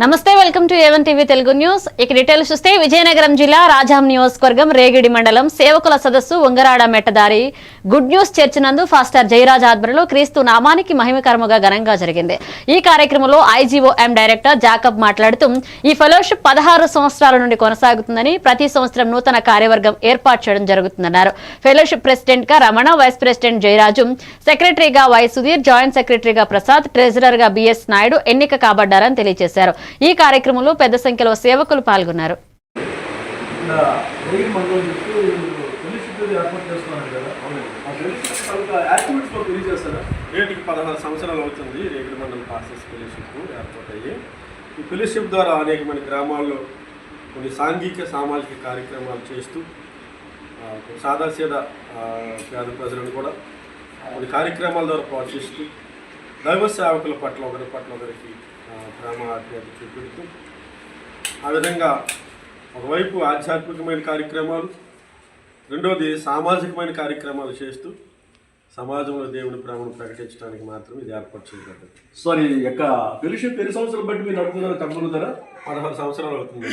నమస్తే welcome to A1 TV Telugu news. ఇక details చూస్తే విజయనగరం జిల్లా రాజాం నియోజకవర్గం రేగిడి మండలం సేవకుల సదస్సు ఉంగరాడ మెట్టదారి గుడ్ న్యూస్ చర్చ్ నందు ఫాస్టర్ జయరాజ్ ఆధ్వర్యంలో క్రీస్తు నామానికి మహిమకరముగా ఘనంగా జరిగింది. ఈ కార్యక్రమంలో IGOM డైరెక్టర్ జాకబ్ మాట్లాడుతూ ఈ ఫెలోషిప్ 16 సంవత్సరాల నుండి కొనసాగుతుందని, ప్రతి సంవత్సరం నూతన కార్యవర్గం ఏర్పాటు చేయడం జరుగుతుందన్నారు. ఫెలోషిప్ ప్రెసిడెంట్ గా రమణ, వైస్ ప్రెసిడెంట్ జయరాజు, సెక్రటరీగా వై సుధీర్, జాయింట్ సెక్రటరీగా ప్రసాద్, ట్రెజరర్ గా BS నాయుడు ఎన్నిక కాబడ్డారని తెలియజేశారు. ఈ కార్యక్రమంలో పెద్ద సంఖ్యలో సేవకులు పాల్గొన్నారు. నేటికి 16 సంవత్సరాలు అవుతుంది రేగిడి మండలం పాస్టర్స్ ఫెలోషిప్ ఏర్పాటు అయ్యి. ఈ ఫెలోషిప్ ద్వారా అనేకమైన గ్రామాల్లో కొన్ని సాంఘిక సామాజిక కార్యక్రమాలు చేస్తూ సాదాసీదా పేద ప్రజలను కూడా కొన్ని కార్యక్రమాల ద్వారా ప్రోత్సహిస్తూ దైవ సేవకుల పట్ల ఒకరికి ప్రేమ ఆప్యాయత చూపెడుతూ ఆ విధంగా ఒకవైపు ఆధ్యాత్మికమైన కార్యక్రమాలు, రెండవది సామాజికమైన కార్యక్రమాలు చేస్తూ సమాజంలో దేవుని ప్రేమను ప్రకటించడానికి మాత్రం ఇది ఏర్పాటు చేయబడ్డది. సార్ ఈ యొక్క ఫెలోషిప్ ఎన్ని సంవత్సరాలు బట్టి మీరు నడుపుతున్నారో చెప్పగలుగుతారా? 16 సంవత్సరాలు అవుతుంది.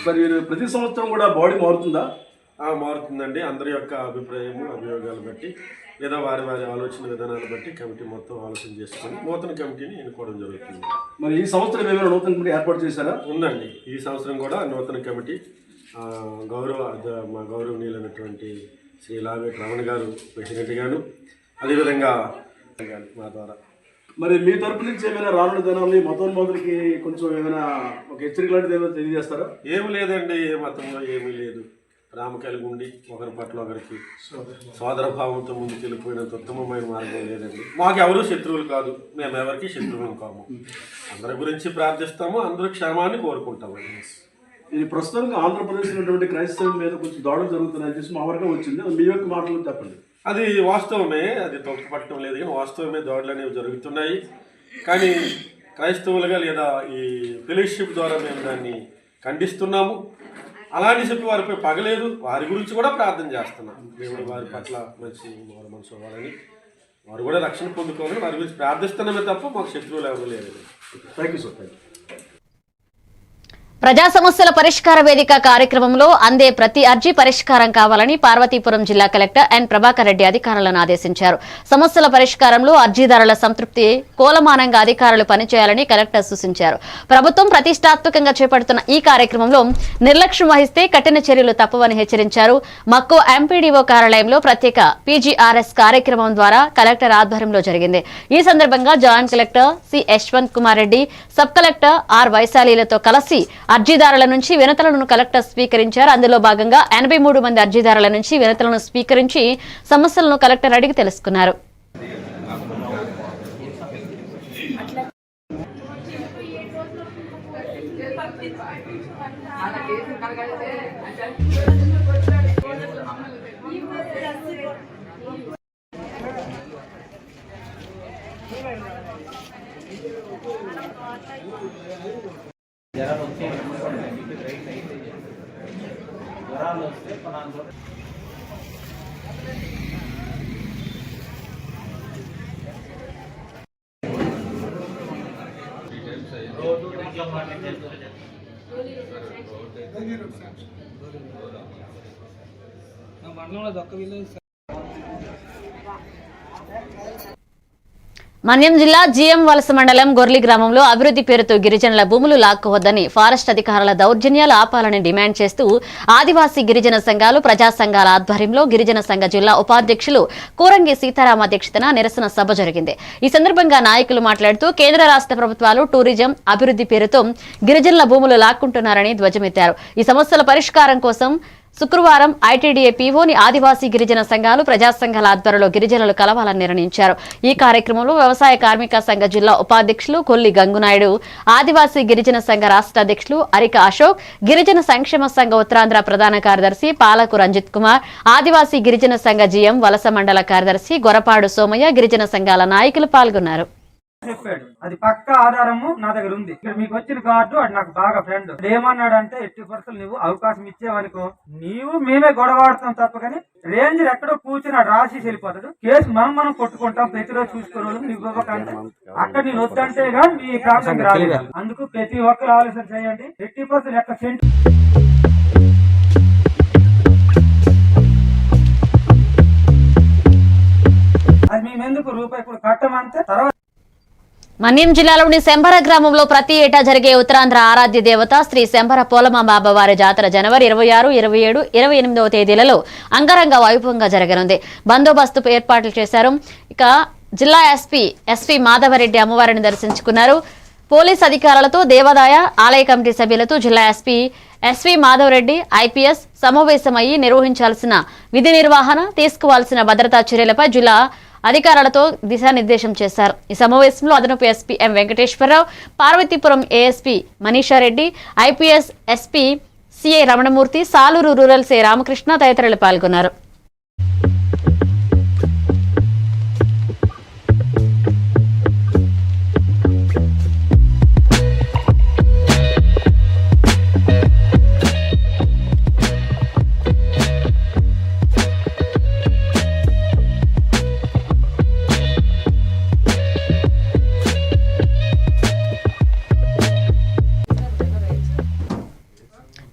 సార్ మీరు ప్రతి సంవత్సరం కూడా బాడీ మారుతుందా? మారుతుందండి. అందరి యొక్క అభిప్రాయము, అభియోగాలు బట్టి లేదా వారి ఆలోచన విధానాలు బట్టి కమిటీ మొత్తం ఆలోచన చేసుకొని నూతన కమిటీని ఎన్నుకోవడం జరుగుతుంది. మరి ఈ సంవత్సరం ఏమైనా నూతన కమిటీ ఏర్పాటు చేశారా? ఉందండి. ఈ సంవత్సరం కూడా నూతన కమిటీ మా గౌరవనీయులైనటువంటి శ్రీ లావేట్ రమణ గారు ప్రెసిడెంట్ గాను, అదేవిధంగా మా ద్వారా మరి మీ తరపు నుంచి ఏమైనా రానున్న దినాన్ని మతోన్మాదులకి కొంచెం ఏమైనా ఒక హెచ్చరిక లాంటిది ఏమైనా తెలియజేస్తారా? ఏమి లేదండి. ఏ మతంలో ఏమీ లేదు. ప్రేమ కలిగి ఉండి ఒకరి పట్ల ఒకరికి సోదర భావంతో ముందుకు వెళ్ళిపోయినంత ఉత్తమమైన మార్గం లేదండి. మాకు ఎవరూ శత్రువులు కాదు, మేము ఎవరికి శత్రువులు కాము. అందరి గురించి ప్రార్థిస్తాము, అందరూ క్షేమాన్ని కోరుకుంటాము. ఇది ప్రస్తుతానికి ఆంధ్రప్రదేశ్ ఉన్నటువంటి క్రైస్తవం మీద కొంచెం దాడులు జరుగుతున్నాయని చెప్పి మా వరకు వచ్చింది. మీ యొక్క మాటలు చెప్పండి. అది వాస్తవమే, అది తప్పుపట్టడం లేదు. కానీ వాస్తవమే దాడులు అనేవి జరుగుతున్నాయి. కానీ క్రైస్తవులుగా లేదా ఈ ఫెలోషిప్ ద్వారా మేము దాన్ని ఖండిస్తున్నాము. అలాంటి చెప్పి వారిపై పగలేదు, వారి గురించి కూడా ప్రార్థన చేస్తున్నాం. దేవుడు వారి పట్ల మంచి మనసు అవ్వాలని, వారు కూడా రక్షణ పొందుకోవాలని వారి గురించి ప్రార్థిస్తున్నామే తప్ప మాకు శత్రువులు ఎవరు లేదు. Thank you sir. Thank you. ప్రజా సమస్యల పరిష్కార వేదిక కార్యక్రమంలో అందే ప్రతి అర్జీ పరిష్కారం కావాలని పార్వతీపురం జిల్లా కలెక్టర్ N ప్రభాకర్ రెడ్డి అధికారులను ఆదేశించారు. సమస్యల పరిష్కారంలో అర్జీదారుల సంతృప్తి కోలమానంగా అధికారులు పనిచేయాలని కలెక్టర్ సూచించారు. ప్రభుత్వం ప్రతిష్టాత్మకంగా చేపడుతున్న ఈ కార్యక్రమంలో నిర్లక్ష్యం వహిస్తే కఠిన చర్యలు తప్పవని హెచ్చరించారు. మక్కో MPDO కార్యాలయంలో ప్రత్యేక PGRS కార్యక్రమం ద్వారా కలెక్టర్ ఆధ్వర్యంలో జరిగింది. ఈ సందర్భంగా joint collector C Yashwant Kumar Reddy, sub collector R వైశాలిలతో కలిసి అర్జీదారుల నుంచి వినతులను కలెక్టర్ స్వీకరించారు. అందులో భాగంగా 83 మంది అర్జీదారుల నుంచి వినతులను స్వీకరించి సమస్యలను కలెక్టర్ అడిగి తెలుసుకున్నారు. మన్యం జిల్లా GM వలస మండలం గొర్లి గ్రామంలో అభివృద్ధి పేరుతో గిరిజనుల భూములు లాక్కోవద్దని, ఫారెస్ట్ అధికారుల దౌర్జన్యాలు ఆపాలని డిమాండ్ చేస్తూ ఆదివాసీ గిరిజన సంఘాలు, ప్రజా సంఘాల ఆధ్వర్యంలో గిరిజన సంఘ జిల్లా ఉపాధ్యక్షులు కూరంగి సీతారాం అధ్యక్షతన నిరసన సభ జరిగింది. ఈ సందర్భంగా నాయకులు మాట్లాడుతూ కేంద్ర రాష్ట్ర ప్రభుత్వాలు టూరిజం అభివృద్ధి పేరుతో గిరిజనుల భూములు లాక్కుంటున్నారని ధ్వజమెత్తారు. ఈ సమస్యల పరిష్కారం కోసం శుక్రవారం ITDA POని ఆదివాసీ గిరిజన సంఘాలు, ప్రజా సంఘాల ఆధ్వర్యంలో గిరిజనులు కలవాలని నిర్ణయించారు. ఈ కార్యక్రమంలో వ్యవసాయ కార్మిక సంఘ జిల్లా ఉపాధ్యక్షులు కొల్లి గంగునాయుడు, ఆదివాసీ గిరిజన సంఘ రాష్ట్ర అధ్యక్షులు అరిక అశోక్, గిరిజన సంక్షేమ సంఘ ఉత్తరాంధ్ర ప్రధాన కార్యదర్శి పాలకు రంజిత్ కుమార్, ఆదివాసీ గిరిజన సంఘ GM వలస మండల కార్యదర్శి గొరపాడు సోమయ్య, గిరిజన సంఘాల నాయకులు పాల్గొన్నారు. చెప్పాడు. అది పక్కా ఆధారము నా దగ్గర ఉంది. ఇక్కడ మీకు వచ్చిన కార్డు అది నాకు బాగా ఫ్రెండ్. ఏమన్నాడంటే 80% నువ్వు అవకాశం ఇచ్చేవనుకో నీవు మేమే గొడవాడుతాం తప్ప కానీ రేంజర్ ఎక్కడో కూర్చుని రాసి వెళ్ళిపోతాడు. కేసు మనం కొట్టుకుంటాం, ప్రతిరోజు చూసుకోవాలి. నీకు ఇవ్వకంటే అక్కడ నేను వద్దంటే కానీ మీ ప్రాంతానికి రాలేదు. అందుకు ప్రతి ఒక్కరు ఆలోచన చేయండి. 80% ఎక్క సెంట్ అది మేమెందుకు రూపాయి కూడా కట్టమంటే తర్వాత. మన్యం జిల్లాలోని శంబర గ్రామంలో ప్రతి ఏటా జరిగే ఉత్తరాంధ్ర ఆరాధ్య దేవత శ్రీ శంబర పోలమాంబ అమ్మవారి జాతర జనవరి 26, 27, 28వ తేదీలలో అంగరంగ వైభవంగా జరగనుంది. బందోబస్తు ఏర్పాట్లు చేశారు. ఇక జిల్లా ఎస్పీ మాధవరెడ్డి అమ్మవారిని దర్శించుకున్నారు. పోలీస్ అధికారులతో దేవాదాయ ఆలయ కమిటీ సభ్యులతో జిల్లా ఎస్పీ మాధవరెడ్డి ఐపీఎస్ సమావేశమయ్యి నిర్వహించాల్సిన విధి నిర్వహణ, తీసుకోవాల్సిన భద్రతా చర్యలపై జిల్లా అధికారులతో దిశానిర్దేశం చేశారు. ఈ సమావేశంలో అదనపు SP M Venkateswara Rao, Parvathipuram ASP Manisha Reddy, IPS SP CI Ramanamurthy, Saluru rural C Ramakrishna తదితరులు పాల్గొన్నారు.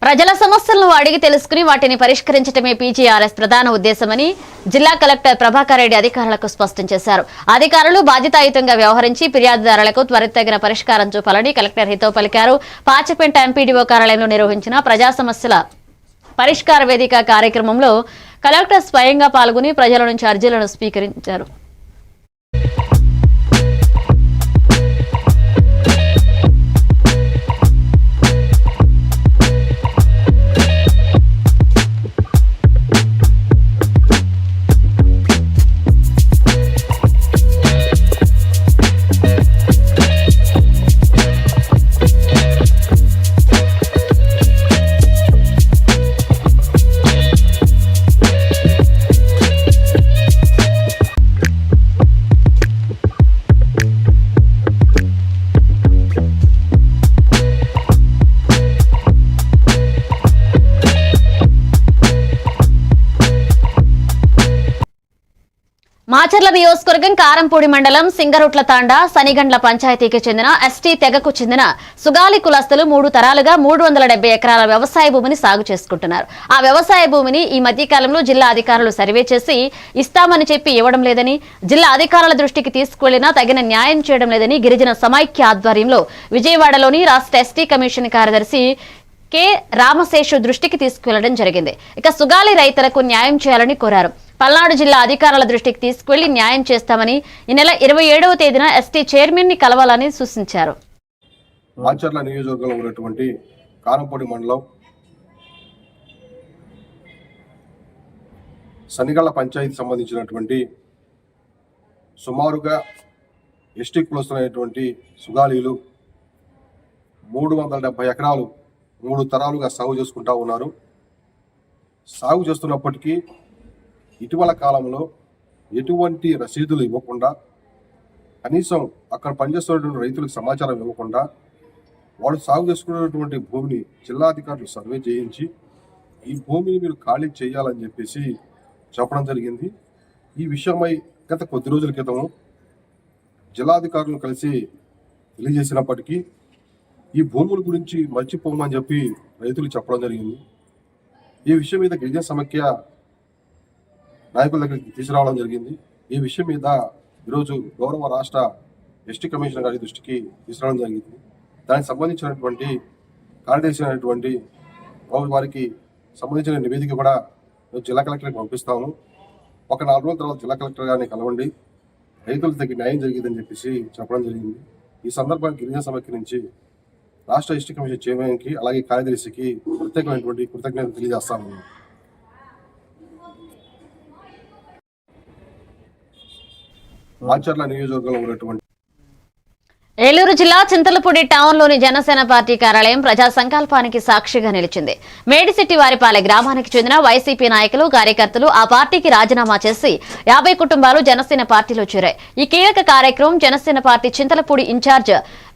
ప్రజల సమస్యలను అడిగి తెలుసుకుని వాటిని పరిష్కరించడమే పీజీఆర్ఎస్ ప్రధాన ఉద్దేశమని జిల్లా కలెక్టర్ ప్రభాకర్ రెడ్డి అధికారులకు స్పష్టం చేశారు. అధికారులు బాధ్యతాయుతంగా వ్యవహరించి ఫిర్యాదుదారులకు త్వరితగిన పరిష్కారం చూపాలని కలెక్టర్ హితవు పలికారు. పాచిపెంట ఎంపీడీఓ కార్యాలయంలో నిర్వహించిన ప్రజా సమస్యల పరిష్కార వేదిక కార్యక్రమంలో కలెక్టర్ స్వయంగా పాల్గొని ప్రజల నుంచి అర్జీలను స్వీకరించారు. మాచర్ల నియోజకవర్గం కారంపూడి మండలం సింగరుట్ల తాండా సనిగండ్ల పంచాయతీకి చెందిన ఎస్టీ తెగకు చెందిన సుగాలి కులస్తులు 3 తరాలుగా 370 ఎకరాల వ్యవసాయ భూమిని సాగు చేసుకుంటున్నారు. ఆ వ్యవసాయ భూమిని ఈ మధ్యకాలంలో జిల్లా అధికారులు సర్వే చేసి ఇస్తామని చెప్పి ఇవ్వడం లేదని, జిల్లా అధికారుల దృష్టికి తీసుకువెళ్లినా తగిన న్యాయం చేయడం లేదని గిరిజన సమైక్య ఆధ్వర్యంలో విజయవాడలోని రాష్ట్ర ఎస్టీ కమిషన్ కార్యదర్శి కె రామశేషు దృష్టికి తీసుకువెళ్లడం జరిగింది. ఇక సుగాలి రైతులకు న్యాయం చేయాలని కోరారు. పల్నాడు జిల్లా అధికారుల దృష్టికి తీసుకువెళ్లి న్యాయం చేస్తామని ఈ నెల 27వ తేదీన ఎస్టీ చైర్మన్ ని కలవాలని సూచించారు. మాచర్ల నియోజకవర్గంలో ఉన్నటువంటి కారంపూడి మండలం సనిగళ్ల పంచాయతీ సంబంధించినటువంటి సుమారుగా ఎస్టీ కులస్తులైనటువంటి సుగాలీలు 370 ఎకరాలు 3 తరాలుగా సాగు చేసుకుంటా ఉన్నారు. సాగు చేస్తున్నప్పటికీ ఇటీవల కాలంలో ఎటువంటి రసీదులు ఇవ్వకుండా, కనీసం అక్కడ పనిచేస్తున్నటువంటి రైతులకు సమాచారం ఇవ్వకుండా వాళ్ళు సాగు చేసుకున్నటువంటి భూమిని జిల్లా అధికారులు సర్వే చేయించి ఈ భూమిని మీరు ఖాళీ చేయాలని చెప్పేసి చెప్పడం జరిగింది. ఈ విషయమై గత కొద్ది రోజుల క్రితం జిల్లాధికారులను కలిసి తెలియజేసినప్పటికీ ఈ భూముల గురించి మర్చిపోమని చెప్పి రైతులు చెప్పడం జరిగింది. ఈ విషయం మీద గిరిజన సమైక్య నాయకుల దగ్గరికి తీసుకురావడం జరిగింది. ఈ విషయం మీద ఈరోజు గౌరవ రాష్ట్ర ఎస్టీ కమిషనర్ గారి దృష్టికి తీసుకురావడం జరిగింది. దానికి సంబంధించినటువంటి కార్యదర్శి అయినటువంటి వారికి సంబంధించిన నివేదిక కూడా జిల్లా కలెక్టర్కి పంపిస్తాము. ఒక 4 రోజుల తర్వాత జిల్లా కలెక్టర్ గారిని కలవండి, రైతుల దగ్గర న్యాయం జరిగిందని చెప్పేసి చెప్పడం జరిగింది. ఈ సందర్భానికి గిరిజన సమైక్య నుంచి రాష్ట్ర ఎస్టీ కమిషన్ చైర్మన్కి అలాగే కార్యదర్శికి ప్రత్యేకమైనటువంటి కృతజ్ఞతలు తెలియజేస్తాము. మాచర్ల నియోజకవర్గంలో ఉన్నటువంటి ఏలూరు జిల్లా చింతలపూడి టౌన్లోని జనసేన పార్టీ కార్యాలయం ప్రజా సంకల్పానికి సాక్షిగా నిలిచింది. మేడిశెట్టి వారిపాలె గ్రామానికి చెందిన వైసీపీ నాయకులు, కార్యకర్తలు ఆ పార్టీకి రాజీనామా చేసి 50 కుటుంబాలు జనసేన పార్టీలో చేరాయి. ఈ కీలక కార్యక్రమం జనసేన పార్టీ చింతలపూడి ఇన్ఛార్జ్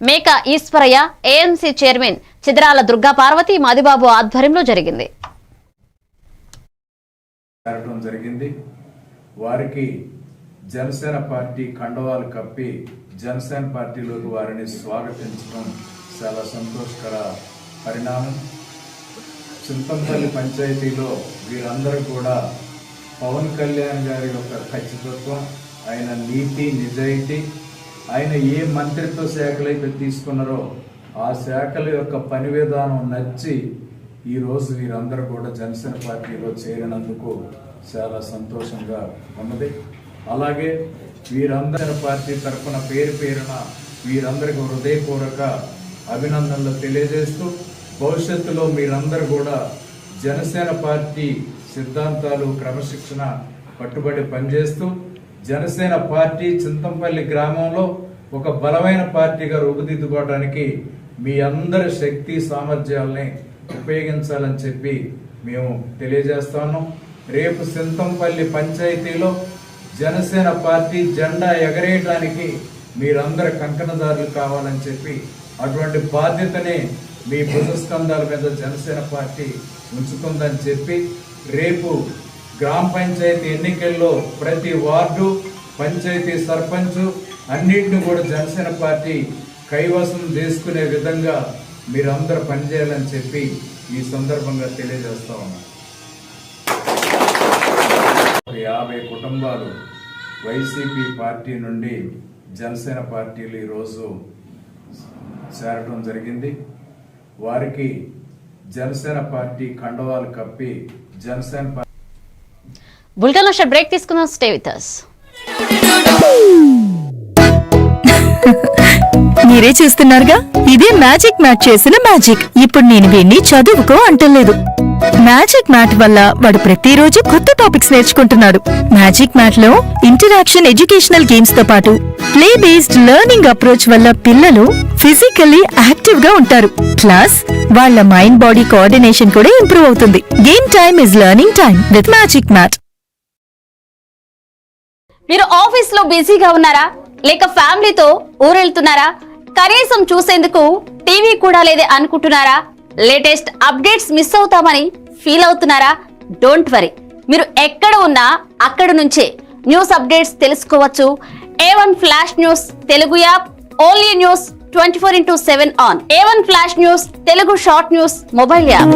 మేక ఈశ్వరయ్య, ఏఎంసీ చైర్మన్ చిద్రాల దుర్గా పార్వతి, మదిబాబు ఆధ్వర్యంలో జరిగింది. వారికి జనసేన పార్టీ కండవాలు కప్పి జనసేన పార్టీలోకి వారిని స్వాగతించడం చాలా సంతోషకర పరిణామం. చింతపల్లి పంచాయతీలో వీరందరూ కూడా పవన్ కళ్యాణ్ గారి యొక్క ఖచ్చితత్వం, ఆయన నీతి నిజాయితీ, ఆయన ఏ మంత్రిత్వ శాఖలైతే తీసుకున్నారో ఆ శాఖల యొక్క పని విధానం నచ్చి ఈరోజు వీరందరూ కూడా జనసేన పార్టీలో చేరినందుకు చాలా సంతోషంగా ఉన్నది. అలాగే వీరందరి పార్టీ తరఫున పేరున వీరందరికీ హృదయపూర్వక అభినందనలు తెలియజేస్తూ భవిష్యత్తులో మీరందరూ కూడా జనసేన పార్టీ సిద్ధాంతాలు, క్రమశిక్షణ కట్టుబడి పనిచేస్తూ జనసేన పార్టీ చింతంపల్లి గ్రామంలో ఒక బలమైన పార్టీగా రూపుదిద్దుకోవడానికి మీ అందరి శక్తి సామర్థ్యాలని ఉపయోగించాలని చెప్పి మేము తెలియజేస్తాను. రేపు చింతంపల్లి పంచాయతీలో జనసేన పార్టీ జెండా ఎగరేయడానికి మీరందరు కంకణదారులు కావాలని చెప్పి, అటువంటి బాధ్యతనే మీ భుజస్కంధాల మీద జనసేన పార్టీ ఉంచుతుందని చెప్పి, రేపు గ్రామ పంచాయతీ ఎన్నికల్లో ప్రతి వార్డు, పంచాయతీ సర్పంచ్ అన్నింటిని కూడా జనసేన పార్టీ కైవసం చేసుకునే విధంగా మీరందరూ పనిచేయాలని చెప్పి ఈ సందర్భంగా తెలియజేస్తా ఉన్నాం. 50 కుటుంబాలు వైసీపీ పార్టీ నుండి జనసేన పార్టీలు ఈరోజు చేరడం జరిగింది. వారికి జనసేన పార్టీ కండవాలు కప్పి జనసేన పార్టీ. బులెటిన్ లో బ్రేక్ తీసుకుందాం. Stay with us. మీరే చూస్తున్నారుగా, ఇదే మ్యాజిక్ మ్యాట్ చేసిన మ్యాజిక్. ఇప్పుడు నేను వీణ్ణి చదువుకో అంటలేదు. మ్యాజిక్ మ్యాట్ వల్ల వాడు ప్రతిరోజు కొత్త టాపిక్స్ నేర్చుకుంటున్నాడు. మ్యాజిక్ మ్యాట్ లో ఇంటరాక్షన్, ఎడ్యుకేషనల్ గేమ్స్ తో పాటు ప్లే బేస్డ్ లెర్నింగ్ అప్రోచ్ వల్ల పిల్లలు ఫిజికల్లీ యాక్టివ్ గా ఉంటారు. ప్లస్ వాళ్ళ మైండ్ బాడీ కోఆర్డినేషన్ కూడా ఇంప్రూవ్ అవుతుంది. Game time is learning time with magic mat. మీరు ఆఫీస్ లో బిజీగా ఉన్నారా, లేక ఫ్యామిలీతో ఊరెళ్తున్నారా, కనీసం చూసేందుకు టీవీ కూడా లేదే అనుకుంటున్నారా, లేటెస్ట్ అప్డేట్స్ మిస్ అవుతామని ఫీల్ అవుతున్నారా? డోంట్ వరీ, మీరు ఎక్కడ ఉన్నా అక్కడ నుంచే న్యూస్ అప్డేట్స్ తెలుసుకోవచ్చు. A1 flash news Telugu app, only news 24/7 on. A1 flash news Telugu short news mobile app.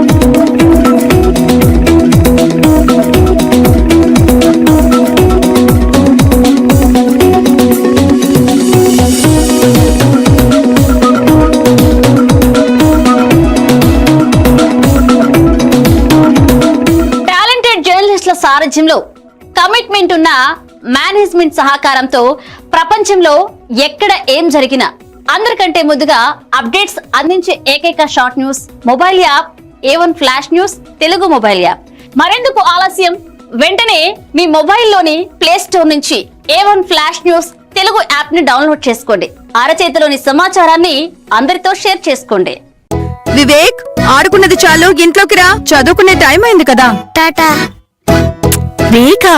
సారథ్యంలో కమిట్మెంట్ ఉన్న మేనేజ్మెంట్ సహకారంతో ప్రపంచంలో ఎక్కడ ఏం జరిగినా అందరికంటే ముందుగా అప్డేట్స్ అందించే ఏకైక short news mobile app A1 flash news Telugu mobile app. మరెందుకు ఆలస్యం, వెంటనే మీ మొబైల్లోని ప్లే స్టోర్ నుంచి A1 flash news Telugu app ని డౌన్లోడ్ చేసుకోండి. అరచేతిలోని సమాచారాన్ని అందరితో షేర్ చేసుకోండి. వివేక్, ఆడుకున్నది చాలు, ఇంట్లోకి రా, చదువుకునే టైం అయింది కదా. టాటా. రేఖా,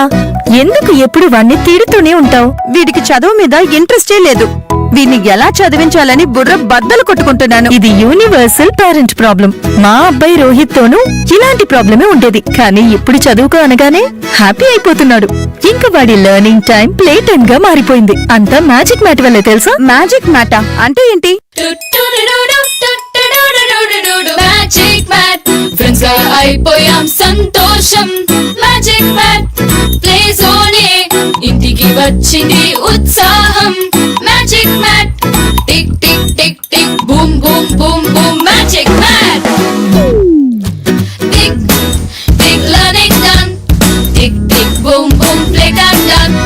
ఎందుకు ఎప్పుడు వాణ్ణి తిడుతూనే ఉంటావు? వీడికి చదువు మీద ఇంట్రెస్టే లేదు. వీడిని ఎలా చదివించాలని బుర్ర బద్దలు కొట్టుకుంటున్నాను. ఇది యూనివర్సల్ పేరెంట్ ప్రాబ్లం. మా అబ్బాయి రోహిత్ తోనూ ఇలాంటి ప్రాబ్లమే ఉండేది, కానీ ఇప్పుడు చదువుకో అనగానే హ్యాపీ అయిపోతున్నాడు. ఇంకా వాడి లెర్నింగ్ టైం ప్లే టైం గా మారిపోయింది. అంతా మ్యాజిక్ మ్యాట్ వల్లే తెలుసా? మ్యాజిక్ మ్యాటా అంటే ఏంటి? మ్యాజిక్ మ్యాట్ ఫ్రెండ్స్ గా అయిపోయాం సంతోషం. మ్యాజిక్ మ్యాట్ ప్లే జోనే ఇంటికి వచ్చింది ఉత్సాహం. Magic mat tick tick tick tick boom boom boom boom. Magic mat tick tick learning done. Tick tick boom boom play time done.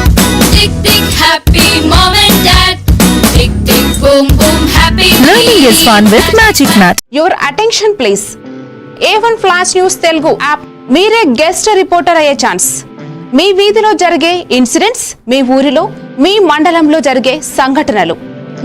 Tick tick happy mom and dad. Tick tick boom boom happy. Learning is fun with Magic Mat. Your attention please. A1 flash news Telugu app. మీరే guest reporter అయ్యే chance. మీ వీధిలో జరిగే incidents, మీ ఊరిలో, మీ మండలంలో జరిగే సంఘటనలు,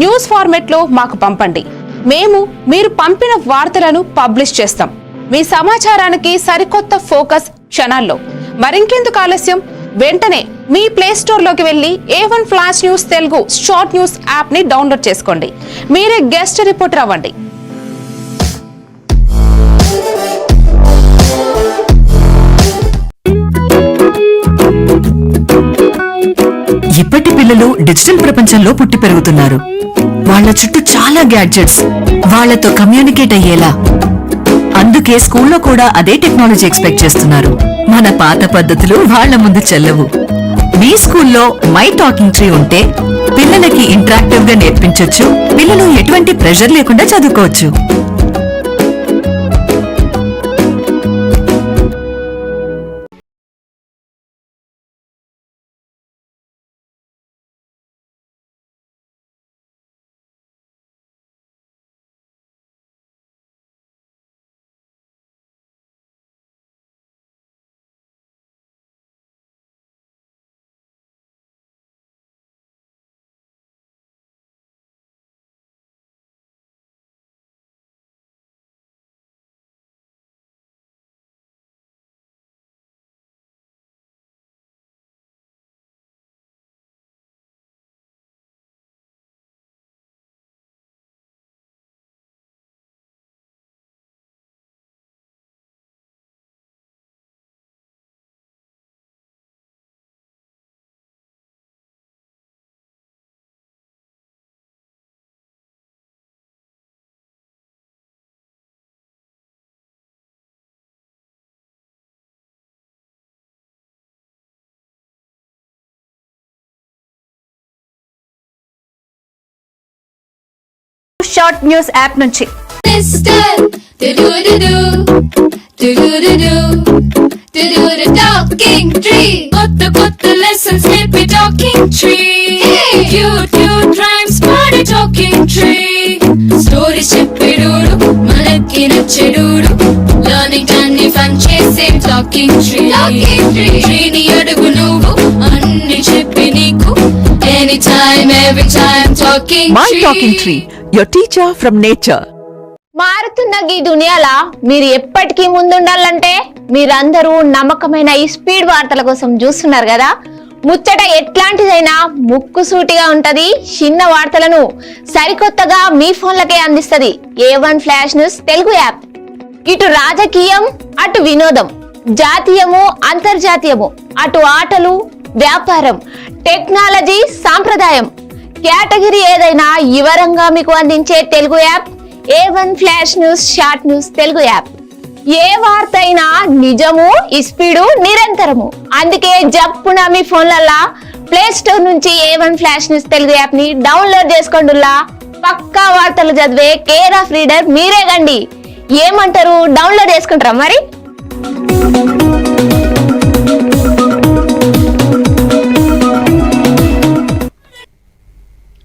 news format లో మాకు పంపండి. మేము మీరు పంపిన వార్తలను పబ్లిష్ చేస్తాం. మీ సమాచారానికి సరికొత్త ఫోకస్ క్షణాల్లో. మరింకెందుకు ఆలస్యం, వెంటనే మీ ప్లే స్టోర్ లోకి వెళ్లి A1 flash news Telugu short news app ని డౌన్లోడ్ చేసుకోండి. మీరే గెస్ట్ రిపోర్టర్ అవ్వండి. ఇప్పటి పిల్లలు డిజిటల్ ప్రపంచంలో పుట్టి పెరుగుతున్నారు. వాళ్ళ చుట్టూ చాలా గ్యాడ్జెట్స్, వాళ్ళతో కమ్యూనికేట్ అయ్యేలా. అందుకే స్కూల్లో కూడా అదే టెక్నాలజీ ఎక్స్పెక్ట్ చేస్తున్నారు. మన పాత పద్ధతులు వాళ్ళ ముందు చెల్లవు. మీ స్కూల్లో మై టాకింగ్ ట్రీ ఉంటే పిల్లలకి ఇంటరాక్టివ్ గా నేర్పించొచ్చు. పిల్లలు ఎటువంటి ప్రెషర్ లేకుండా చదువుకోవచ్చు. షార్ట్ న్యూస్ యాప్ నుంచి టాకింగ్ ట్రీ కొత్త కొత్త లెసన్స్ నేర్పే talking tree. Cute cute rhymes పాడే టాకింగ్ ట్రీ. స్టోరీస్ చెప్పేడోడు మనకి నచ్చేడోడు. లర్నింగ్ అన్ని ఫన్ చేసే టాకింగ్ ట్రీ. ట్రీని అడుగు నువ్వు అన్ని చెప్పి నీకు. Any time every time talking my talking tree, your teacher from nature. మారుతున్న ఈ దునియాలా మీరు ఎప్పటికీ ముందుండాలంటే మీరందరూ నమ్మకమైన ఈ స్పీడ్ వార్తల కోసం చూస్తున్నారు కదా. ముచ్చట ఎట్లాంటిదైనా ముక్కుసూటిగా ఉంటది. చిన్న వార్తలను సరికొత్తగా మీ ఫోన్లకే అందిస్తది A1 flash news Telugu app. ఇటు రాజకీయం, అటు వినోదం, జాతీయము, అంతర్జాతీయము, అటు ఆటలు, వ్యాపారం, టెక్నాలజీ, సాంప్రదాయం, కేటగిరీ ఏదైనా వివరంగా మీకు అందించే Telugu app A1 flash news short news Telugu app. ఏ వార్త అయినా నిజము, స్పీడు, నిరంతరము. అందుకే జప్పున మీ ఫోన్లల్లా ప్లే స్టోర్ నుంచి A1 flash news Telugu app ని డౌన్లోడ్ చేసుకోండిలా. పక్కా వార్తలు చదివే కేర్ ఆఫ్ రీడర్ మీరే గండి. ఏమంటారు, డౌన్లోడ్ చేసుకుంటారా మరి?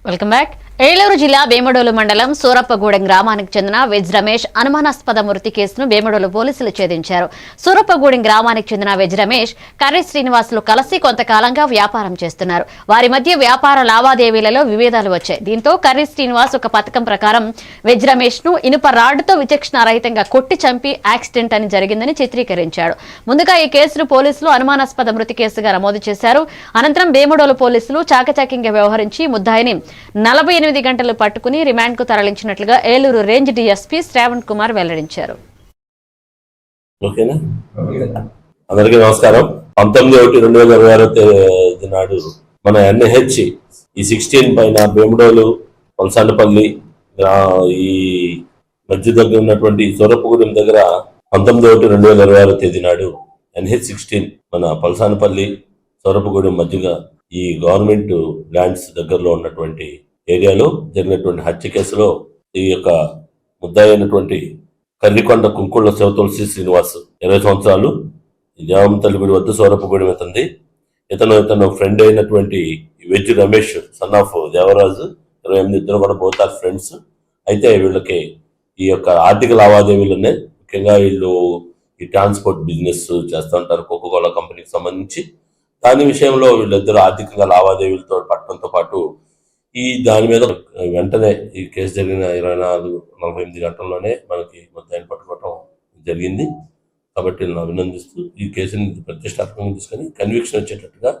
Welcome back. ఏలూరు జిల్లా వేమడోలు మండలం సూరప్పగూడెం గ్రామానికి చెందిన వెజ్ రమేష్ అనుమానాస్పద మృతి కేసును వేమడోలు పోలీసులు ఛేదించారు. సూరప్పగూడెం గ్రామానికి చెందిన వెజ్ రమేష్, కర్రీ శ్రీనివాసులు కలిసి కొంతకాలంగా వ్యాపారం చేస్తున్నారు. వారి మధ్య వ్యాపార లావాదేవీలలో విభేదాలు వచ్చాయి. దీంతో కర్రీ శ్రీనివాస్ ఒక పథకం ప్రకారం వెజ్ రమేష్ ను ఇనుప రాడ్డుతో విచక్షణారహితంగా కొట్టి చంపి యాక్సిడెంట్ అని జరిగిందని చిత్రీకరించాడు. ముందుగా ఈ కేసును పోలీసులు అనుమానాస్పద మృతి కేసుగా నమోదు చేశారు. అనంతరం వేమడోలు పోలీసులు చాకచక్యంగా వ్యవహరించి ముద్దాయిని 48 గంటలు పట్టుకుని రిమాండ్ కు తరలించినట్లుగా ఏలూరు రేంజ్ డీఎస్పీ శ్రావణ్ కుమార్ వెల్లడించారు. అందరికీ నమస్కారం. 19/1/2026 నాడు మన NH ఈ 16 పైన బేముడోలు, పల్సాండపల్లి ఈ మధ్య దగ్గర ఉన్నటువంటి సూరప్పగూడెం దగ్గర 19/1/2026 నాడు NH16 మన పల్సాండపల్లి సూరప్పగూడెం మధ్యగా ఈ గవర్నమెంట్ ల్యాండ్స్ దగ్గరలో ఉన్నటువంటి ఏరియాలో జరిగినటువంటి హత్య కేసులో ఈ యొక్క ముద్దాయి అయినటువంటి కర్రికొండ కుంకుళ్ళ శివతులసి శ్రీనివాస్ 20 సంవత్సరాలు, జామతల్లిగుడి వద్ద సూరప్పగూడెం ఇతంది. ఇతను ఫ్రెండ్ అయినటువంటి veg Ramesh son of Devaraju 28, ఇద్దరు కూడా బోత్ ఆర్ ఫ్రెండ్స్. అయితే వీళ్ళకి ఈ యొక్క ఆర్థిక లావాదేవీలనే, ముఖ్యంగా వీళ్ళు ఈ ట్రాన్స్పోర్ట్ బిజినెస్ చేస్తూ ఉంటారు కోకోకోలా కంపెనీకి సంబంధించి. దాని విషయంలో వీళ్ళిద్దరు ఆర్థికంగా లావాదేవీలతో పట్టడంతో పాటు దాని మీద వెంటనే ఈ కేసు జరిగిన 24-48 గంటల్లోనే మనకి ముద్దాయిని పట్టుకోవటం జరిగింది. కాబట్టి నేను అభినందిస్తూ ఈ కేసుని ప్రతిష్టాత్మకంగా తీసుకొని కన్విక్షన్ వచ్చేటట్టుగా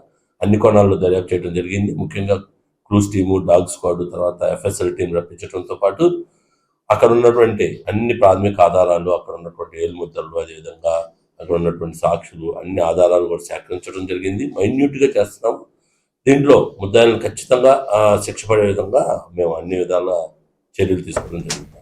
అన్ని కోణాల్లో దర్యాప్తు చేయడం జరిగింది. ముఖ్యంగా క్రూజ్ టీము, డాగ్ స్క్వాడ్, తర్వాత FSL టీం రప్పించడంతో పాటు అక్కడ ఉన్నటువంటి అన్ని ప్రాథమిక ఆధారాలు, అక్కడ ఉన్నటువంటి ఏలుముద్రలు, అదేవిధంగా అక్కడ ఉన్నటువంటి సాక్షులు, అన్ని ఆధారాలు కూడా సేకరించడం జరిగింది. మైన్యూట్గా చేస్తున్నాము. దీంట్లో ముద్దాయిలను ఖచ్చితంగా శిక్ష పడే విధంగా మేము అన్ని విధాల చర్యలు తీసుకోవడం జరుగుతుంది.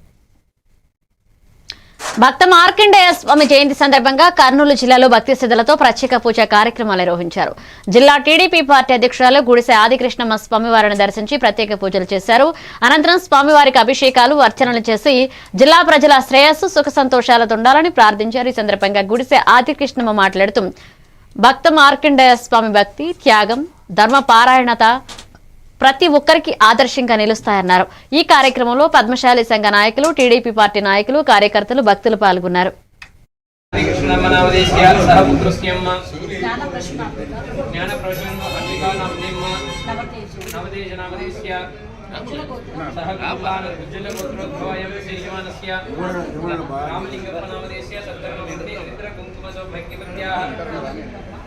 భక్త మార్కండేయ స్వామి జయంతి సందర్భంగా కర్నూలు జిల్లాలో భక్తి శ్రద్ధలతో ప్రత్యేక పూజా కార్యక్రమాలు నిర్వహించారు. జిల్లా టీడీపీ పార్టీ అధ్యక్షురాలు గుడిసె ఆదికృష్ణమ్మ స్వామివారిని దర్శించి ప్రత్యేక పూజలు చేశారు. అనంతరం స్వామివారికి అభిషేకాలు, అర్చనలు చేసి జిల్లా ప్రజల శ్రేయస్సు, సుఖ సంతోషాలతో ఉండాలని ప్రార్థించారు. ఈ సందర్భంగా గుడిసె ఆదికృష్ణమ్మ మాట్లాడుతూ భక్త మార్కండేయ స్వామి భక్తి, త్యాగం, ధర్మ పారాయణత ప్రతి ఒక్కరికి ఆదర్శంగా నిలుస్తాయన్నారు. ఈ కార్యక్రమంలో పద్మశాలి సంఘ నాయకులు, టీడీపీ పార్టీ నాయకులు, కార్యకర్తలు, భక్తులు పాల్గొన్నారు.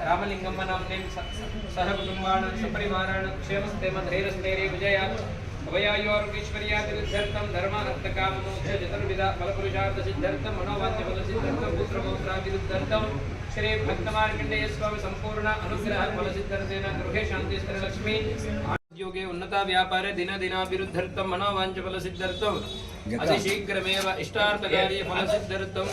రామలింగమ్మ నామ్నే సహ కుటుంబాన్ సపరివారాన్ క్షేమస్థైర్యస్థైర్య విజయ అభయాయోర్గేశ్వర్యాదిర్థం ధర్మార్థకామోక్ష చతుర్విధ ఫలపురుషార్థ సిద్ధార్థం మనోవాంఛ ఫల సిద్ధార్థం పుత్రపౌత్రాభివృద్ధార్థం శ్రీ భక్త మార్కండేయ స్వామి సంపూర్ణ అనుగ్రహ ఫల సిద్ధార్థేన గృహే శాంతి స్థిరలక్ష్మి ఉద్యోగే ఉన్నత వ్యాపారే దినదినాభివృద్ధార్థం మనోవాంఛ ఫల సిద్ధార్థం అతి శీఘ్రమేవ ఇష్టార్థకార్య ఫల సిద్ధార్థం.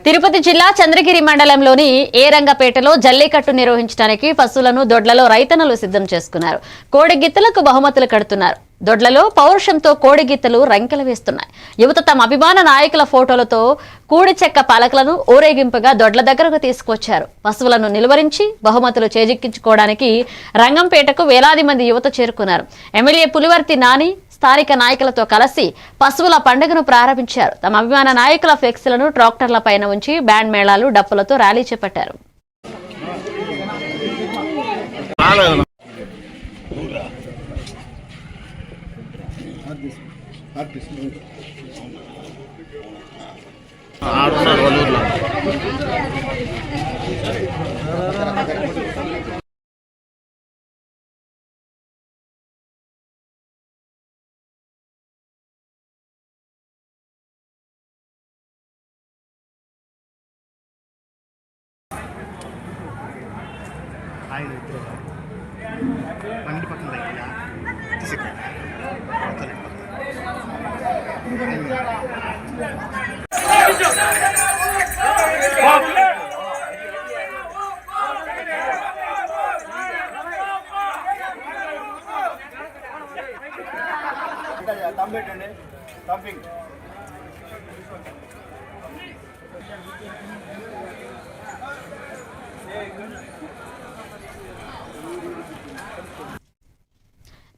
తిరుపతి జిల్లా చంద్రగిరి మండలంలోని ఏరంగపేటలో జల్లికట్టు నిర్వహించడానికి పశువులను దొడ్లలో రైతన్నలు సిద్ధం చేసుకున్నారు. కోడిగిత్తలకు బహుమతులు కడుతున్నారు. దొడ్లలో పౌరుషంతో కోడిగిత్తలు రంకెలు వేస్తున్నాయి. యువత తమ అభిమాన నాయకుల ఫోటోలతో కూడి చెక్క పలకలను ఊరేగింపుగా దొడ్ల దగ్గరకు తీసుకొచ్చారు. పశువులను నిలువరించి బహుమతులు చేజిక్కించుకోవడానికి రంగంపేటకు వేలాది మంది యువత చేరుకున్నారు. ఎమ్మెల్యే పులివర్తి నాని స్థానిక నాయకులతో కలిసి పశువుల పండుగను ప్రారంభించారు. తమ అభిమాన నాయకుల ఫ్లెక్సీలను ట్రాక్టర్ల పైన ఉంచి బ్యాండ్ మేళాలు, డప్పులతో ర్యాలీ చేపట్టారు.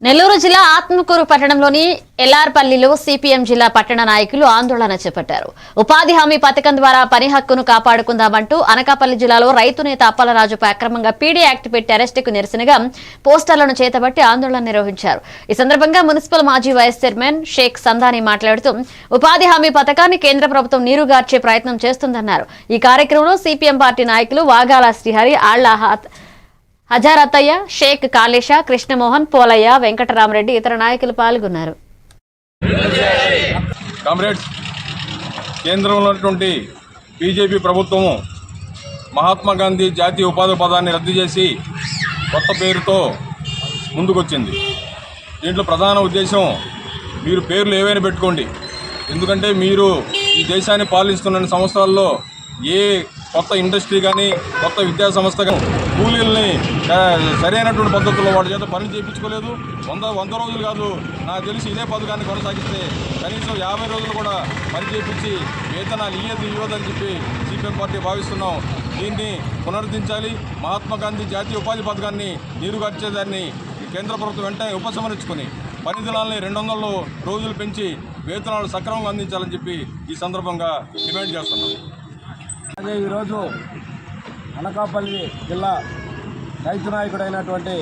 నెల్లూరు జిల్లా ఆత్మకూరు పట్టణంలోని ఎల్లార్పల్లిలో సిపిఎం జిల్లా పట్టణ నాయకులు ఆందోళన చేపట్టారు. ఉపాధి హామీ పథకం ద్వారా పని హక్కును కాపాడుకుందామంటూ అనకాపల్లి జిల్లాలో రైతు నేత అప్పలరాజుపై అక్రమంగా పీడీ యాక్ట్ పెట్టి అరెస్టుకు నిరసనగా పోస్టర్లను చేతబట్టి ఆందోళన నిర్వహించారు. ఈ సందర్భంగా మున్సిపల్ మాజీ వైస్ చైర్మన్ షేక్ సందాని మాట్లాడుతూ ఉపాధి హామీ పథకాన్ని కేంద్ర ప్రభుత్వం నీరుగార్చే ప్రయత్నం చేస్తుందన్నారు. ఈ కార్యక్రమంలో సిపిఎం పార్టీ నాయకులు వాగాల శ్రీహరి, ఆళ్ల హజారతయ్య, షేక్ కాళేశ, కృష్ణమోహన్, పోలయ్య, వెంకటరామరెడ్డి ఇతర నాయకులు పాల్గొన్నారు. కామ్రేడ్స్, కేంద్రంలో ఉన్నటువంటి బీజేపీ ప్రభుత్వము మహాత్మా గాంధీ జాతీయ ఉపాధి పదాన్ని రద్దు చేసి కొత్త పేరుతో ముందుకొచ్చింది. దీంట్లో ప్రధాన ఉద్దేశం, మీరు పేర్లు ఏవైనా పెట్టుకోండి, ఎందుకంటే మీరు ఈ దేశాన్ని పాలిస్తున్న సంవత్సరాల్లో ఏ కొత్త ఇండస్ట్రీ కానీ కొత్త విద్యా సంస్థ కానీ కూలీల్ని సరైనటువంటి పద్ధతుల్లో వాటి చేత పనులు చేయించుకోలేదు. 100 రోజులు కాదు, నాకు తెలిసి ఇదే పథకాన్ని కొనసాగిస్తే కనీసం 50 రోజులు కూడా పని చేయించి వేతనాలు ఇవ్వదని చెప్పి సిపిఎం పార్టీ భావిస్తున్నాం. దీన్ని పునరుద్ధరించాలి. మహాత్మా గాంధీ జాతీయ ఉపాధి పథకాన్ని నీరుగార్చేదాన్ని కేంద్ర ప్రభుత్వం వెంటనే ఉపసంహరించుకొని పని దినాలని 200 రోజులు పెంచి వేతనాలు సక్రమంగా అందించాలని చెప్పి ఈ సందర్భంగా డిమాండ్ చేస్తున్నాం. అదే ఈరోజు అనకాపల్లి జిల్లా రైతు నాయకుడైనటువంటి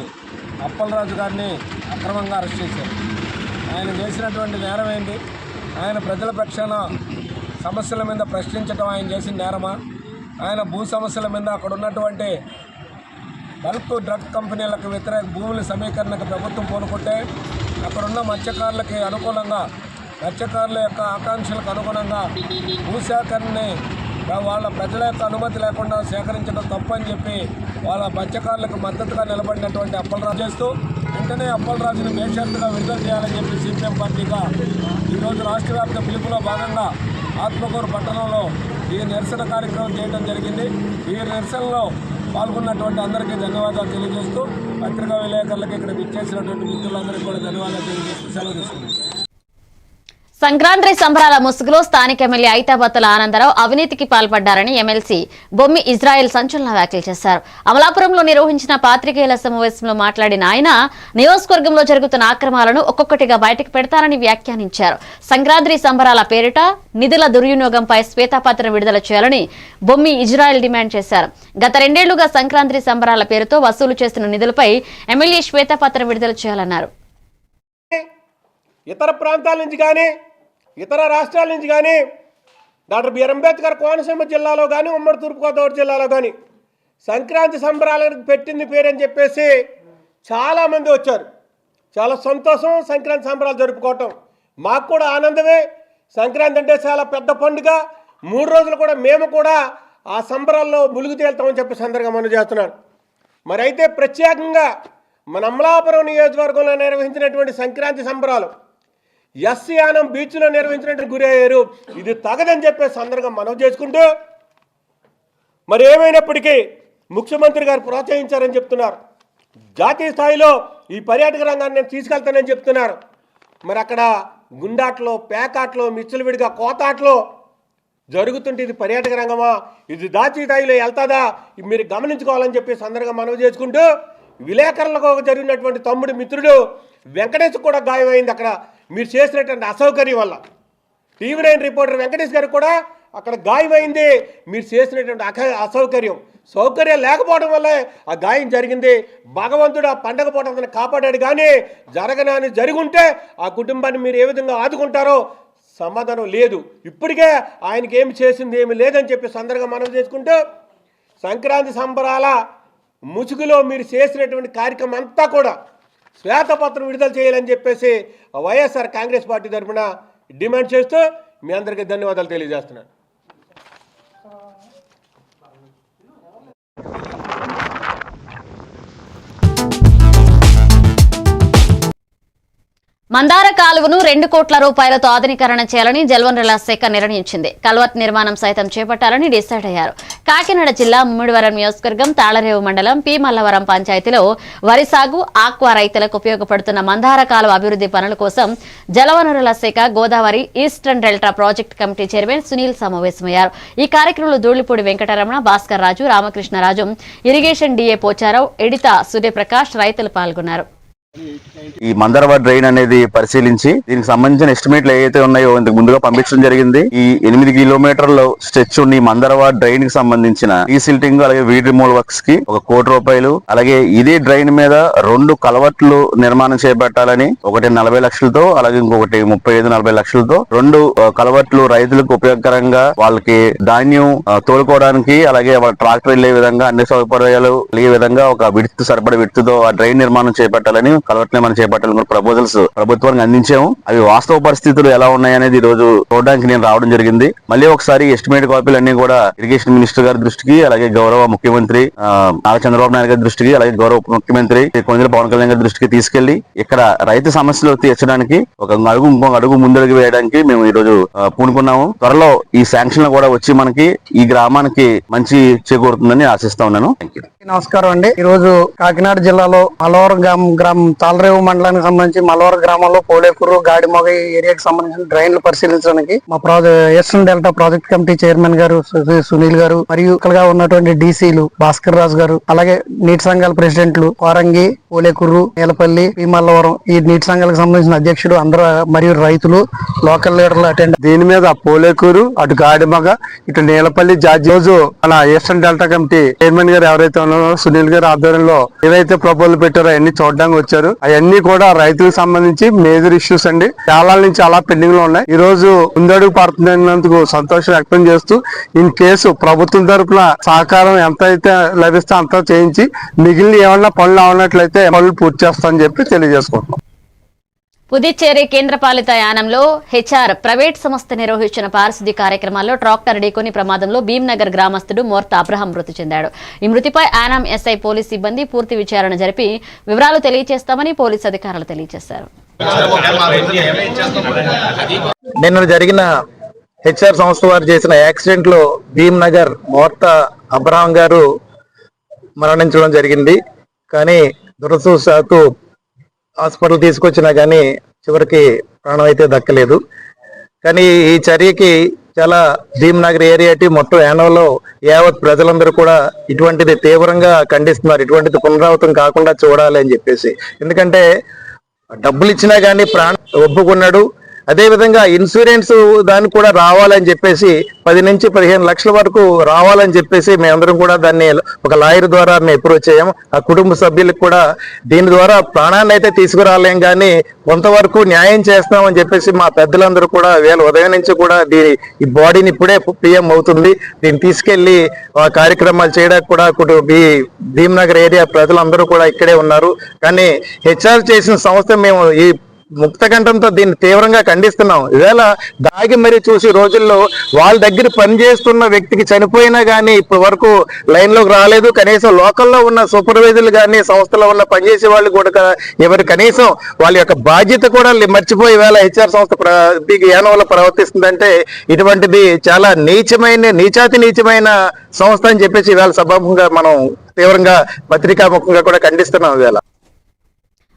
అప్పలరాజు గారిని అక్రమంగా అరెస్ట్ చేశారు. ఆయన చేసినటువంటి నేరం ఏంటి? ఆయన ప్రజల పక్షాన సమస్యల మీద ప్రశ్నించడం ఆయన చేసిన నేరమా? ఆయన భూ సమస్యల మీద అక్కడ ఉన్నటువంటి బల్క్ డ్రగ్ కంపెనీలకు వ్యతిరేక భూముల సమీకరణకు ప్రభుత్వం పూనుకుంటే అక్కడున్న మత్స్యకారులకి అనుకూలంగా, మత్స్యకారుల యొక్క ఆకాంక్షలకు అనుగుణంగా భూసేకరణని వాళ్ళ ప్రజల యొక్క అనుమతి లేకుండా సేకరించడం తప్పని చెప్పి వాళ్ళ మత్స్యకారులకు మద్దతుగా నిలబడినటువంటి అప్పలరాజు చేస్తూ వెంటనే అప్పలరాజును బేషరతుగా విడుదల చేయాలని చెప్పి సిపిఎం పార్టీగా ఈరోజు రాష్ట్ర వ్యాప్త పిలుపులో భాగంగా ఆత్మకూరు పట్టణంలో ఈ నిరసన కార్యక్రమం చేయడం జరిగింది. ఈ నిరసనలో పాల్గొన్నటువంటి అందరికీ ధన్యవాదాలు తెలియజేస్తూ, పత్రికా విలేకరులకు ఇక్కడ విచ్చేసినటువంటి మిత్రులందరికీ కూడా ధన్యవాదాలు తెలియజేస్తూ సెలవు తీసుకుంటున్నాను. సంక్రాంతి సంబరాల ముసుగులో స్థానిక ఎమ్మెల్యే ఐతాబత్తుల ఆనందరావు అవినీతికి పాల్పడ్డారని ఎమ్మెల్సీ బొమ్మి ఇజ్రాయెల్ సంచలన వ్యాఖ్యలు చేశారు. అమలాపురంలో నిర్వహించిన పాత్రికేయుల సమావేశంలో మాట్లాడిన ఆయన నియోజకవర్గంలో జరుగుతున్న అక్రమాలను ఒక్కొక్కటిగా బయటకు పెడతారని వ్యాఖ్యానించారు. సంక్రాంతి సంబరాల పేరిట నిధుల దుర్వినియోగంపై శ్వేతపత్రం విడుదల చేయాలని బొమ్మి ఇజ్రాయెల్ డిమాండ్ చేశారు. గత 2 ఏళ్లుగా సంక్రాంతి సంబరాల పేరుతో వసూలు చేస్తున్న నిధులపై ఎమ్మెల్యే శ్వేతపత్రం విడుదల చేయాలన్నారు. ఇతర ప్రాంతాల నుంచి కానీ ఇతర రాష్ట్రాల నుంచి కానీ డాక్టర్ బిఆర్ అంబేద్కర్ కోనసీమ జిల్లాలో కానీ ఉమ్మడి తూర్పుగోదావరి జిల్లాలో కానీ సంక్రాంతి సంబరాలకు పెట్టింది పేరని చెప్పేసి చాలామంది వచ్చారు. చాలా సంతోషం సంక్రాంతి సంబరాలు జరుపుకోవటం. మాకు కూడా ఆనందమే. సంక్రాంతి అంటే చాలా పెద్ద పండుగ. 3 రోజులు కూడా మేము కూడా ఆ సంబరాల్లో ములుగు తేలుతామని చెప్పి సందర్భంగా మనం చేస్తున్నాను. మరి అయితే ప్రత్యేకంగా మన అమలాపురం నియోజకవర్గంలో నిర్వహించినటువంటి సంక్రాంతి సంబరాలు ఎస్సీ యానం బీచ్లో నిర్వహించినట్టు గురయ్యారు. ఇది తగదని చెప్పే సందర్భంగా మనం చేసుకుంటూ మరి ఏమైనప్పటికీ ముఖ్యమంత్రి గారు ప్రోత్సహించారని చెప్తున్నారు. జాతీయ స్థాయిలో ఈ పర్యాటక రంగాన్ని నేను తీసుకెళ్తానని చెప్తున్నారు. మరి అక్కడ గుండాట్లో, పేకాట్లో, మిచ్చలవిడిగా కోతాట్లో జరుగుతుంటే ఇది పర్యాటక రంగమా? ఇది జాతీయ స్థాయిలో వెళ్తాదా? మీరు గమనించుకోవాలని చెప్పి సందర్భంగా మనం చేసుకుంటూ విలేకరులకు జరిగినటువంటి తమ్ముడు మిత్రుడు వెంకటేష్ కూడా గాయమైంది అక్కడ మీరు చేసినటువంటి అసౌకర్యం వల్ల. టీవీ9 రిపోర్టర్ వెంకటేష్ గారికి కూడా అక్కడ గాయమైంది మీరు చేసినటువంటి అసౌకర్యం. సౌకర్యం లేకపోవడం వల్లే ఆ గాయం జరిగింది. భగవంతుడు ఆ పండగ పూట అతను కాపాడాడు. కానీ జరగనని జరుగుంటే ఆ కుటుంబాన్ని మీరు ఏ విధంగా ఆదుకుంటారో సమాధానం లేదు. ఇప్పటికే ఆయనకి ఏమి చేసింది ఏమి లేదని చెప్పి సందర్భంగా మనం చేసుకుంటూ సంక్రాంతి సంబరాల ముసుగులో మీరు చేసినటువంటి కార్యక్రమం అంతా కూడా శ్వేతపత్రం విడుదల చేయాలని చెప్పేసి వైఎస్ఆర్ కాంగ్రెస్ పార్టీ తరఫున డిమాండ్ చేస్తూ మీ అందరికీ ధన్యవాదాలు తెలియజేస్తున్నాను. మందార కాలువను 2 కోట్ల రూపాయలతో ఆధునీకరణ చేయాలని జలవనరుల శాఖ నిర్ణయించింది. కల్వర్ట్ నిర్మాణం సైతం చేపట్టాలని డిసైడ్ అయ్యారు. కాకినాడ జిల్లా ముమ్మిడివరం నియోజకవర్గం తాళరేవు మండలం పి మల్లవరం పంచాయతీలో వరి సాగు, ఆక్వా రైతులకు ఉపయోగపడుతున్న మందార కాలువ అభివృద్ధి పనుల కోసం జలవనరుల శాఖ Godavari eastern delta project committee chairman Sunil సమావేశమయ్యారు. ఈ కార్యక్రమంలో దూళిపూడి వెంకటరమణ, భాస్కర్ రాజు, రామకృష్ణరాజు, ఇరిగేషన్ డిఏ పోచారావు, ఎడిత సూర్యప్రకాష్ రైతులు పాల్గొన్నారు. ఈ మందరవ డ్రైన్ అనేది పరిశీలించి దీనికి సంబంధించిన ఎస్టిమేట్లు ఏవైతే ఉన్నాయో ఇంతకు ముందుగా పంపించడం జరిగింది. ఈ 8 కిలోమీటర్ల స్ట్రెచ్ ఉన్న ఈ మందరవ డ్రైన్ కి సంబంధించిన రీసిల్టింగ్ అలాగే వీడ్ రిమూవల్ వర్క్స్ కి 1 కోటి రూపాయలు, అలాగే ఇదే డ్రైన్ మీద 2 కలవట్లు నిర్మాణం చేపట్టాలని, ఒకటి 40 లక్షలతో అలాగే ఇంకొకటి 35-40 లక్షలతో 2 కలవట్లు రైతులకు ఉపయోగకరంగా వాళ్ళకి ధాన్యం తోలుకోవడానికి అలాగే వాళ్ళ ట్రాక్టర్ వెళ్లే విధంగా అన్ని సౌకర్యాలు కలిగే విధంగా ఒక విడుతు సరిపడ విడుతుతో ఆ డ్రైన్ నిర్మాణం చేపట్టాలని కలవట్లే మనం చేపట్టాలని ప్రపోజల్స్ ప్రభుత్వానికి అందించాము. అవి వాస్తవ పరిస్థితులు ఎలా ఉన్నాయనేది ఈ రోజు చూడడానికి నేను రావడం జరిగింది. మళ్ళీ ఒకసారి ఎస్టిమేట్ కాపీలు అన్ని కూడా ఇరిగేషన్ మినిస్టర్ గారి దృష్టికి, అలాగే గౌరవ ముఖ్యమంత్రి నారా చంద్రబాబు నాయుడు గారి దృష్టికి, అలాగే గౌరవ ఉప ముఖ్యమంత్రి కొనిదెల పవన్ కళ్యాణ్ గారి దృష్టికి తీసుకెళ్లి ఇక్కడ రైతు సమస్యలు తీర్చడానికి ఇంకొక అడుగు ముందడుగు వేయడానికి మేము ఈ రోజు పూనుకున్నాము. త్వరలో ఈ శాంక్షన్ కూడా వచ్చి మనకి ఈ గ్రామానికి మంచి చేకూరుతుందని ఆశిస్తా ఉన్నాను. నమస్కారం అండి. ఈ రోజు కాకినాడ జిల్లాలో మలవరం గ్రామం తాళరేవు మండలానికి సంబంధించి మలవరం గ్రామంలో పోలేకూరు గాడిమొగ ఏరియాకి సంబంధించిన డ్రైన్లు పరిశీలించడానికి మా SN delta project committee chairman గారు సునీల్ గారు మరియు ఇక్కడ ఉన్నటువంటి డీసీలు భాస్కర్ రాజు గారు, అలాగే నీటి సంఘాల ప్రెసిడెంట్లు వారంగి, పోలేకూరు, నీలపల్లి, మల్లవరం ఈ నీటి సంఘాలకు సంబంధించిన అధ్యక్షుడు అందరూ మరియు రైతులు, లోకల్ లీడర్లు అటెండ్. దీని మీద పోలేకూరు, అటు గాడిమగ, ఇటు నీలపల్లి జార్జి రోజు మన ఎస్ఎన్ డెల్టా కమిటీ చైర్మన్ గారు ఎవరైతే ఉన్నారో సునీల్ గారి ఆధ్వర్యంలో ఏవైతే ప్రపోజల్ పెట్టారో అవన్నీ చూడడానికి వచ్చారు. అవన్నీ కూడా రైతులకు సంబంధించి మేజర్ ఇష్యూస్ అండి. చాలా నుంచి అలా పెండింగ్ లో ఉన్నాయి. ఈ రోజు ముందడుగు పడుతున్నందుకు సంతోషం వ్యక్తం చేస్తూ ఇన్ కేసు ప్రభుత్వం తరఫున సహకారం ఎంత అయితే లభిస్తే అంత చేయించి మిగిలిన ఏమన్నా పనులు అవనట్లయితే పనులు పూర్తి చేస్తామని చెప్పి తెలియజేసుకుంటున్నాం. పుదుచ్చేరి కేంద్రపాలిత యానంలో హెచ్ఆర్ ప్రైవేట్ సంస్థ నిర్వహించిన పారిశుద్ధ్య కార్యక్రమాల్లో ట్రాక్టర్ ఢీకొని ప్రమాదంలో భీంనగర్ గ్రామస్తుడు మోర్తా అబ్రహం మృతి చెందాడు. ఈ మృతిపై యానం ఎస్ఐ పోలీస్ సిబ్బంది పూర్తి విచారణ జరిపి వివరాలు తెలియజేస్తామని పోలీసు అధికారులు తెలియజేశారు. నిన్న జరిగిన హెచ్ఆర్ సంస్థ వారు చేసిన యాక్సిడెంట్ లో భీంనగర్ మోర్తా అబ్రహం గారు మరణించడం జరిగింది. కానీ దురదృష్టవశాత్తు హాస్పిటల్ తీసుకొచ్చినా కానీ చివరికి ప్రాణం అయితే దక్కలేదు. కానీ ఈ చర్యకి చాలా భీంనగర్ ఏరియాటి మొత్తం యానంలో యావత్ ప్రజలందరూ కూడా ఇటువంటిది తీవ్రంగా ఖండిస్తున్నారు. ఇటువంటిది పునరావృతం కాకుండా చూడాలి అని చెప్పేసి. ఎందుకంటే డబ్బులు ఇచ్చినా కానీ ప్రాణం ఒప్పుకున్నాడు. అదే విధంగా ఇన్సూరెన్స్ దానికి కూడా రావాలని చెప్పేసి 10 నుంచి 15 లక్షల వరకు రావాలని చెప్పేసి మేమందరం కూడా దాన్ని ఒక లాయర్ ద్వారా అప్రోచ్ అయ్యాం. ఆ కుటుంబ సభ్యులకు కూడా దీని ద్వారా ప్రాణాన్ని అయితే తీసుకురాలేం కానీ కొంతవరకు న్యాయం చేస్తామని చెప్పేసి మా పెద్దలందరూ కూడా వీళ్ళ ఉదయం నుంచి కూడా ఈ బాడీని ఇప్పుడే పిఎం అవుతుంది. దీన్ని తీసుకెళ్లి ఆ కార్యక్రమాలు చేయడానికి కూడా భీంనగర్ ఏరియా ప్రజలందరూ కూడా ఇక్కడే ఉన్నారు. కానీ హెచ్ఆర్ చేసిన సంస్థ మేము ఈ ముక్తకంఠంతో దీన్ని తీవ్రంగా ఖండిస్తున్నాం. ఈవేళ దాగి మరీ చూసి రోజుల్లో వాళ్ళ దగ్గర పనిచేస్తున్న వ్యక్తికి చనిపోయినా కానీ ఇప్పటి వరకు లైన్ లోకి రాలేదు. కనీసం లోకల్లో ఉన్న సూపర్వైజర్లు కానీ సంస్థలో ఉన్న పనిచేసే వాళ్ళు కూడా ఎవరు కనీసం వాళ్ళ యొక్క బాధ్యత కూడా మర్చిపోయి వేళ హెచ్ఆర్ సంస్థ యానంలో ప్రవర్తిస్తుందంటే ఇటువంటిది చాలా నీచాతి నీచమైన సంస్థ అని చెప్పేసి ఈవేళ సభాముఖంగా మనం తీవ్రంగా పత్రికాముఖంగా కూడా ఖండిస్తున్నాం. ఈవేళ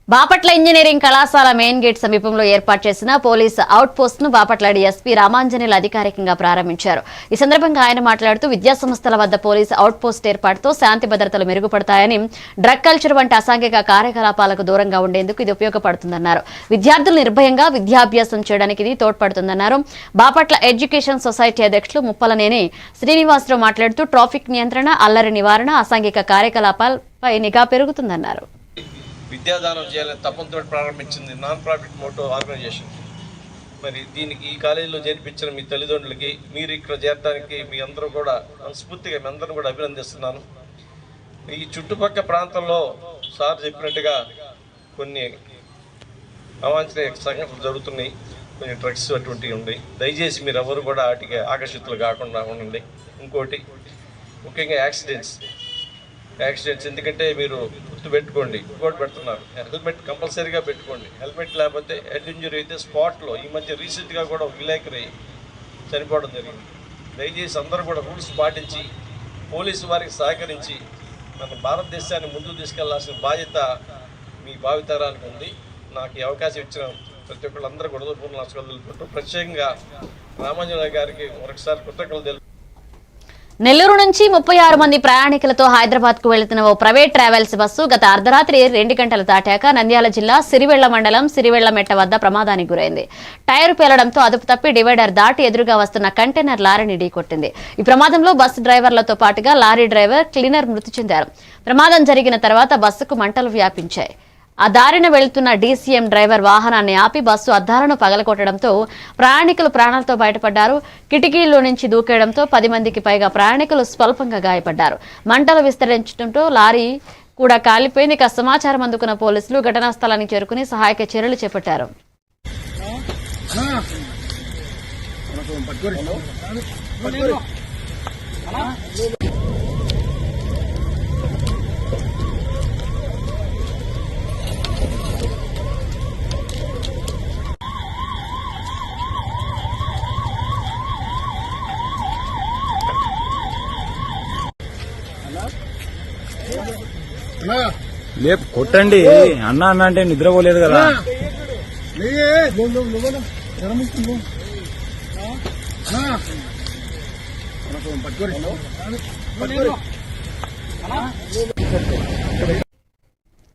బాపట్ల ఇంజనీరింగ్ కళాశాల మెయిన్ గేట్ సమీపంలో ఏర్పాటు చేసిన పోలీస్ అవుట్ పోస్ట్ ను బాపట్ల డీఎస్పీ రామాంజనేయులు అధికారికంగా ప్రారంభించారు. ఈ సందర్భంగా ఆయన మాట్లాడుతూ విద్యా సంస్థల వద్ద పోలీస్ అవుట్ పోస్ట్ ఏర్పాటుతో శాంతి భద్రతలు మెరుగుపడతాయని, డ్రగ్ కల్చర్ వంటి అసాంఘిక కార్యకలాపాలకు దూరంగా ఉండేందుకు ఇది ఉపయోగపడుతుందన్నారు. విద్యార్థులు నిర్భయంగా విద్యాభ్యాసం చేయడానికి ఇది తోడ్పడుతుందన్నారు. బాపట్ల ఎడ్యుకేషన్ సొసైటీ అధ్యక్షులు ముప్పలనేని శ్రీనివాసరావు మాట్లాడుతూ ట్రాఫిక్ నియంత్రణ, అల్లరి నివారణ, అసాంఘిక కార్యకలాపాలపై నిఘా పెరుగుతుందన్నారు. విద్యాదానం చేయాలని తపంతో ప్రారంభించింది నాన్ ప్రాఫిట్ మోటో ఆర్గనైజేషన్. మరి దీనికి ఈ కాలేజీలో చేర్పించిన మీ తల్లిదండ్రులకి, మీరు ఇక్కడ చేరడానికి మీ అందరూ కూడా మనస్ఫూర్తిగా మీ అందరూ కూడా అభినందిస్తున్నాను. ఈ చుట్టుపక్కల ప్రాంతంలో సార్ చెప్పినట్టుగా కొన్ని అవాంఛనీయ సంఘటనలు జరుగుతున్నాయి, కొన్ని డ్రగ్స్ అటువంటివి ఉన్నాయి. దయచేసి మీరు ఎవరు కూడా వాటికి ఆకర్షితులు కాకుండా ఉండండి. ఇంకోటి ముఖ్యంగా యాక్సిడెంట్స్, ఎందుకంటే మీరు గుర్తు పెట్టుకోండి, ఇంకోటి పెడుతున్నారు, హెల్మెట్ కంపల్సరీగా పెట్టుకోండి. హెల్మెట్ లేకపోతే హెడ్ ఇంజరీ అయితే స్పాట్లో ఈ మధ్య రీసెంట్గా కూడా ఒక విలేకరి చనిపోవడం జరిగింది. దయచేసి అందరూ కూడా రూల్స్ పాటించి పోలీసు వారికి సహకరించి మన భారతదేశాన్ని ముందుకు తీసుకెళ్లాల్సిన బాధ్యత మీ భావితరానికి ఉంది. నాకు ఈ అవకాశం ఇచ్చిన ప్రతి ఒక్కళ్ళందరూ కూడా పూర్ణ నమస్కారాలు తెలుపుకుంటూ ప్రత్యేకంగా రామాంజనేయులు గారికి మరొకసారి కృతజ్ఞతలు తెలుపు. నెల్లూరు నుంచి 36 మంది ప్రయాణికులతో హైదరాబాద్ కు వెళుతున్న ఓ ప్రైవేట్ ట్రావెల్స్ బస్సు గత అర్ధరాత్రి 2 గంటలు దాటాక నంద్యాల జిల్లా సిరివెళ్ల మండలం సిరివెళ్లమెట్ట వద్ద ప్రమాదానికి గురైంది. టైరు పేలడంతో అదుపు తప్పి డివైడర్ దాటి ఎదురుగా వస్తున్న కంటైనర్ లారీని ఢీకొట్టింది. ఈ ప్రమాదంలో బస్సు డ్రైవర్లతో పాటుగా లారీ డ్రైవర్, క్లీనర్ మృతి చెందారు. ప్రమాదం జరిగిన తర్వాత బస్సుకు మంటలు వ్యాపించాయి. ఆ దారిన వెళుతున్న డీసీఎం డ్రైవర్ వాహనాన్ని ఆపి బస్సు అద్దాలను పగలకొట్టడంతో ప్రయాణికులు ప్రాణాలతో బయటపడ్డారు. కిటికీల్లో నుంచి దూకేయడంతో 10 మందికి పైగా ప్రయాణికులు స్వల్పంగా గాయపడ్డారు. మంటలు విస్తరించడంతో లారీ కూడా కాలిపోయింది. ఇక సమాచారం అందుకున్న పోలీసులు ఘటనా స్థలానికి చేరుకుని సహాయక చర్యలు చేపట్టారు. లేపు కొట్టండి అన్న అన్న అంటే నిద్రపోలేదు కదా.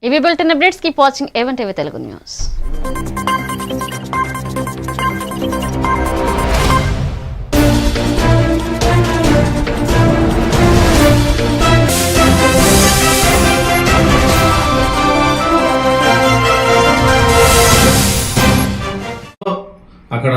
ఇవి bulletin updates. Keep watching A1 TV Telugu news. అక్కడ